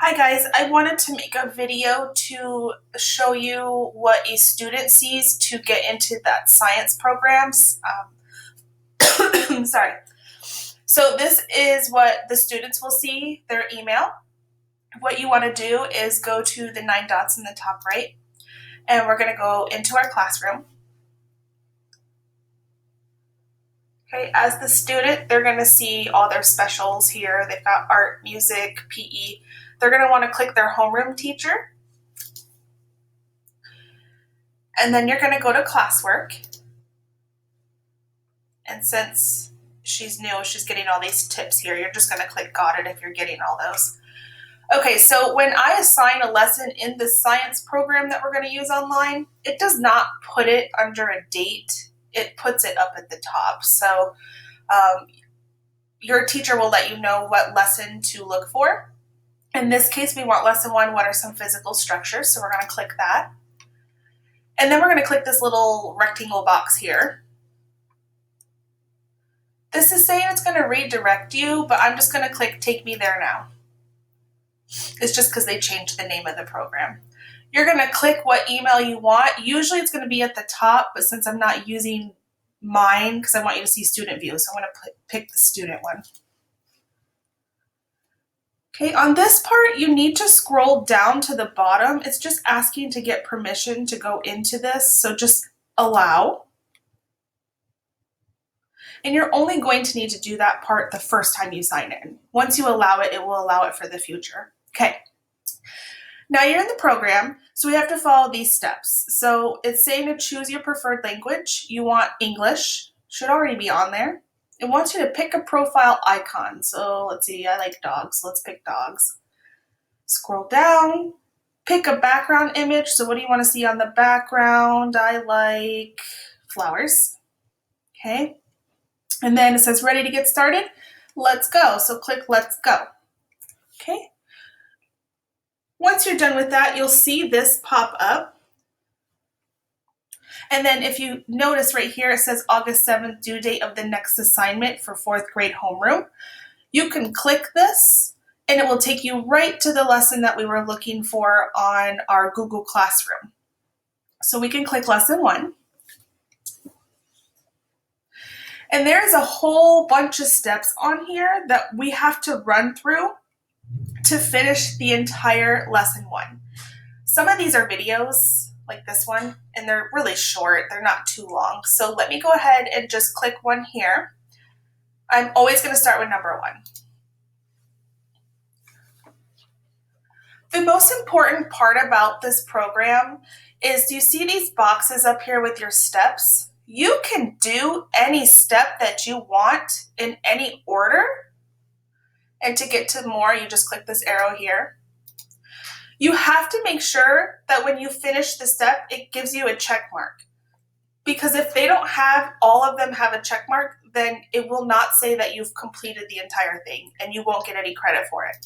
Hi guys, I wanted to make a video to show you what a student sees to get into that science programs. Sorry. So this is what the students will see, their email. What you want to do is go to the 9 dots in the top right, and we're going to go into our classroom. Okay, as the student, they're going to see all their specials here. They've got art, music, PE. They're going to want to click their homeroom teacher. And then you're going to go to classwork. And since she's new, she's getting all these tips here. You're just going to click got it if you're getting all those. Okay, so when I assign a lesson in the science program that we're going to use online, it does not put it under a date. It puts it up at the top. So your teacher will let you know what lesson to look for. In this case, we want lesson 1, what are some physical structures? So we're going to click that. And then we're going to click this little rectangle box here. This is saying it's going to redirect you, but I'm just going to click take me there now. It's just because they changed the name of the program. You're going to click what email you want. Usually it's going to be at the top, but since I'm not using mine because I want you to see student view, so I'm going to pick the student one. Okay, on this part, you need to scroll down to the bottom. It's just asking to get permission to go into this, so just allow. And you're only going to need to do that part the first time you sign in. Once you allow it, it will allow it for the future. Okay, now you're in the program, so we have to follow these steps. So it's saying to choose your preferred language. You want English, should already be on there. It wants you to pick a profile icon. So let's see, I like dogs, let's pick dogs. Scroll down, pick a background image. So what do you want to see on the background? I like flowers, okay? And then it says ready to get started. Let's go. So click let's go. Okay. Once you're done with that, you'll see this pop up. And then if you notice right here, it says August 7th, due date of the next assignment for 4th grade homeroom. You can click this and it will take you right to the lesson that we were looking for on our Google Classroom. So we can click lesson 1. And there's a whole bunch of steps on here that we have to run through to finish the entire lesson 1. Some of these are videos, like this one, and they're really short. They're not too long. So let me go ahead and just click one here. I'm always going to start with number 1. The most important part about this program is, do you see these boxes up here with your steps? You can do any step that you want in any order. And to get to more, you just click this arrow here. You have to make sure that when you finish the step, it gives you a check mark. Because if they don't have, all of them have a check mark, then it will not say that you've completed the entire thing and you won't get any credit for it.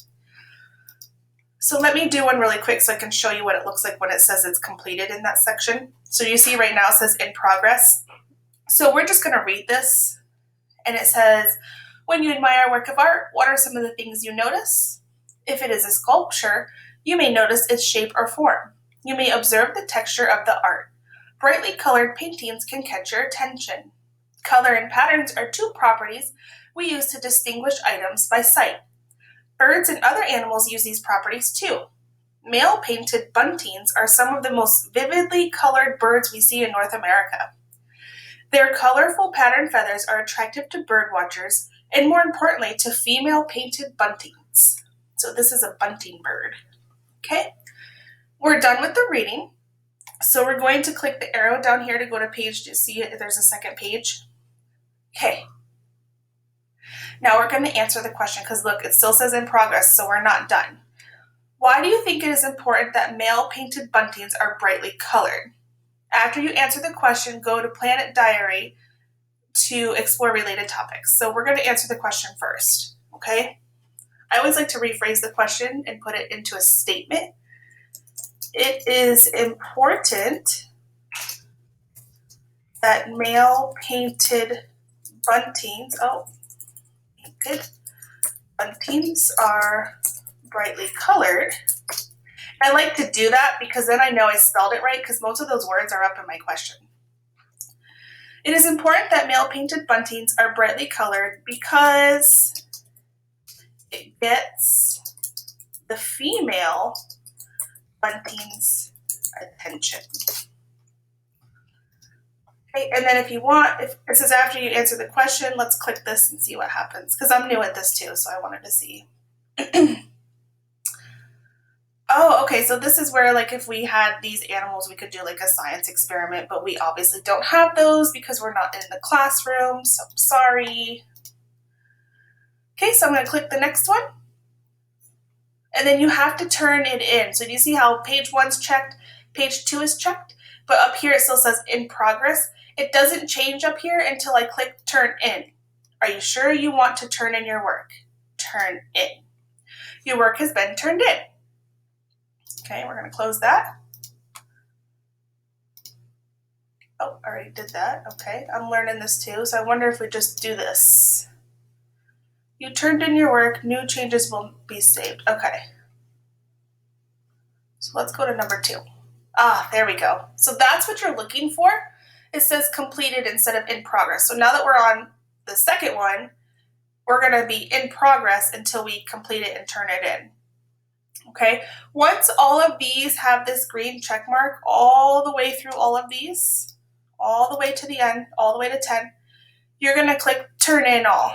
So let me do one really quick so I can show you what it looks like when it says it's completed in that section. So you see right now it says in progress. So we're just going to read this, and it says, when you admire a work of art, what are some of the things you notice? If it is a sculpture, you may notice its shape or form. You may observe the texture of the art. Brightly colored paintings can catch your attention. Color and patterns are 2 properties we use to distinguish items by sight. Birds and other animals use these properties too. Male painted buntings are some of the most vividly colored birds we see in North America. Their colorful patterned feathers are attractive to bird watchers and, more importantly, to female painted buntings. So this is a bunting bird. Okay, we're done with the reading. So we're going to click the arrow down here to go to page to see if there's a second page. Okay, now we're going to answer the question because look, it still says in progress, so we're not done. Why do you think it is important that male painted buntings are brightly colored? After you answer the question, go to Planet Diary to explore related topics. So we're going to answer the question first, okay? I always like to rephrase the question and put it into a statement. It is important that male painted buntings, buntings are brightly colored. I like to do that because then I know I spelled it right, because most of those words are up in my question. It is important that male painted buntings are brightly colored because it gets the female bunting's attention. Okay, and then if you want, if this is after you answer the question, let's click this and see what happens, because I'm new at this too, so I wanted to see. Oh, okay, so this is where, like, if we had these animals, we could do like a science experiment, but we obviously don't have those because we're not in the classroom, so I'm sorry. Okay, so I'm going to click the next one. And then you have to turn it in. So do you see how page 1's checked, page 2 is checked, but up here it still says in progress. It doesn't change up here until I click turn in. Are you sure you want to turn in your work? Turn in. Your work has been turned in. Okay, we're going to close that. Oh, I already did that. Okay, I'm learning this too, so I wonder if we just do this. You turned in your work, new changes will be saved. Okay. So let's go to number 2. Ah, there we go. So that's what you're looking for. It says completed instead of in progress. So now that we're on the second one, we're going to be in progress until we complete it and turn it in. Okay, once all of these have this green check mark all the way through all of these, all the way to the end, all the way to 10, you're going to click turn in all.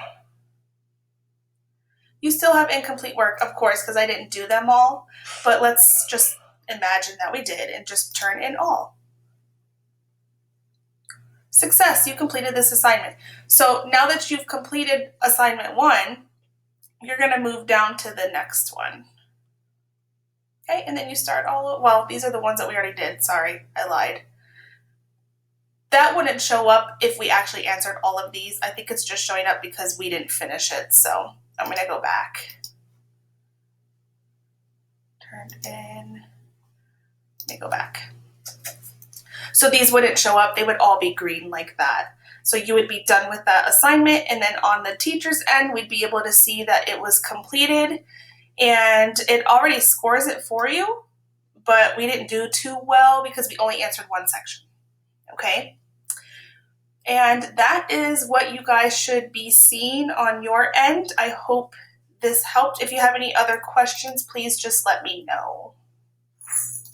You still have incomplete work, of course, because I didn't do them all, but let's just imagine that we did and just turn in all. Success, you completed this assignment. So now that you've completed assignment 1, you're going to move down to the next one. Okay, and then you start all, well, these are the ones that we already did. Sorry, I lied. That wouldn't show up if we actually answered all of these. I think it's just showing up because we didn't finish it. So I'm going to go back. Turned in. Let me go back. So these wouldn't show up. They would all be green like that. So you would be done with that assignment, and then on the teacher's end, we'd be able to see that it was completed, and it already scores it for you, but we didn't do too well because we only answered one section. Okay? And that is what you guys should be seeing on your end. I hope this helped. If you have any other questions, please just let me know.